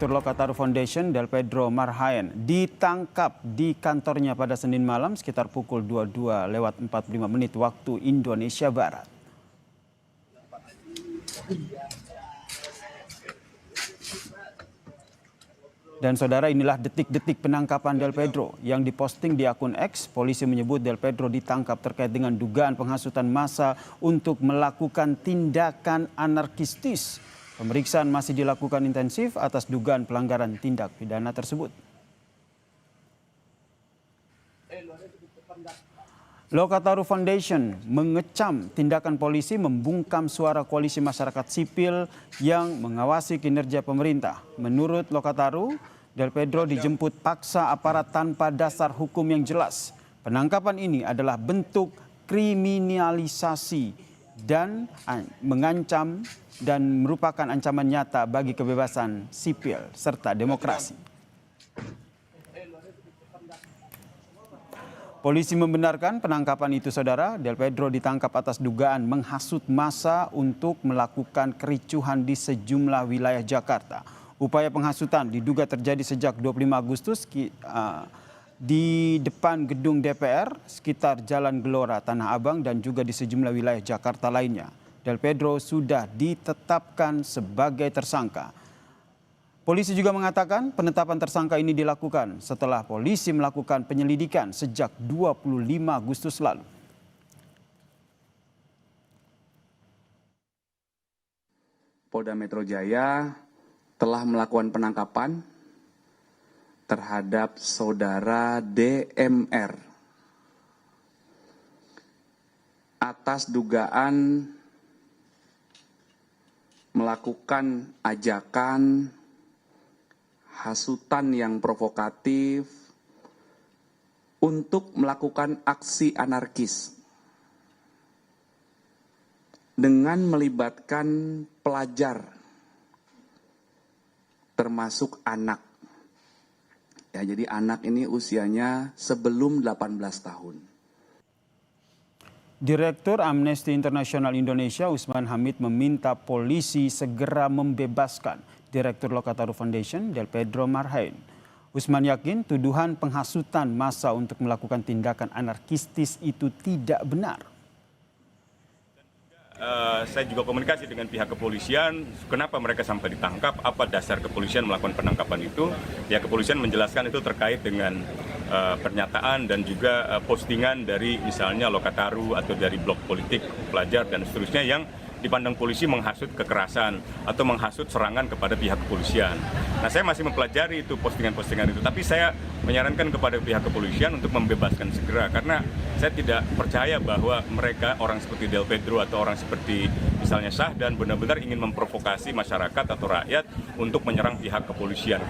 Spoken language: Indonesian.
Direktur Lokataru Foundation, Del Pedro Marhaen, ditangkap di kantornya pada Senin malam sekitar pukul 22:45 waktu Indonesia Barat. Dan saudara, inilah detik-detik penangkapan Del Pedro yang diposting di akun X. Polisi menyebut Del Pedro ditangkap terkait dengan dugaan penghasutan massa untuk melakukan tindakan anarkistis. Pemeriksaan masih dilakukan intensif atas dugaan pelanggaran tindak pidana tersebut. Lokataru Foundation mengecam tindakan polisi membungkam suara koalisi masyarakat sipil yang mengawasi kinerja pemerintah. Menurut Lokataru, Del Pedro dijemput paksa aparat tanpa dasar hukum yang jelas. Penangkapan ini adalah bentuk kriminalisasi dan mengancam dan merupakan ancaman nyata bagi kebebasan sipil serta demokrasi. Polisi membenarkan penangkapan itu, saudara. Del Pedro ditangkap atas dugaan menghasut massa untuk melakukan kericuhan di sejumlah wilayah Jakarta. Upaya penghasutan diduga terjadi sejak 25 Agustus di depan gedung DPR, sekitar Jalan Gelora, Tanah Abang, dan juga di sejumlah wilayah Jakarta lainnya. Del Pedro sudah ditetapkan sebagai tersangka. Polisi juga mengatakan penetapan tersangka ini dilakukan setelah polisi melakukan penyelidikan sejak 25 Agustus lalu. Polda Metro Jaya telah melakukan penangkapan terhadap saudara DMR atas dugaan melakukan ajakan hasutan yang provokatif untuk melakukan aksi anarkis dengan melibatkan pelajar termasuk anak. Ya, jadi anak ini usianya sebelum 18 tahun. Direktur Amnesty International Indonesia, Usman Hamid, meminta polisi segera membebaskan Direktur Lokataru Foundation, Del Pedro Marhaen. Usman yakin tuduhan penghasutan massa untuk melakukan tindakan anarkistis itu tidak benar. Saya juga komunikasi dengan pihak kepolisian, kenapa mereka sampai ditangkap, apa dasar kepolisian melakukan penangkapan itu. Pihak kepolisian menjelaskan itu terkait dengan pernyataan dan juga postingan dari misalnya Lokataru atau dari blog politik pelajar dan seterusnya yang dipandang polisi menghasut kekerasan atau menghasut serangan kepada pihak kepolisian. Nah, saya masih mempelajari itu postingan-postingan itu, tapi saya menyarankan kepada pihak kepolisian untuk membebaskan segera karena saya tidak percaya bahwa mereka orang seperti Del Pedro atau orang seperti misalnya Syahdan benar-benar ingin memprovokasi masyarakat atau rakyat untuk menyerang pihak kepolisian.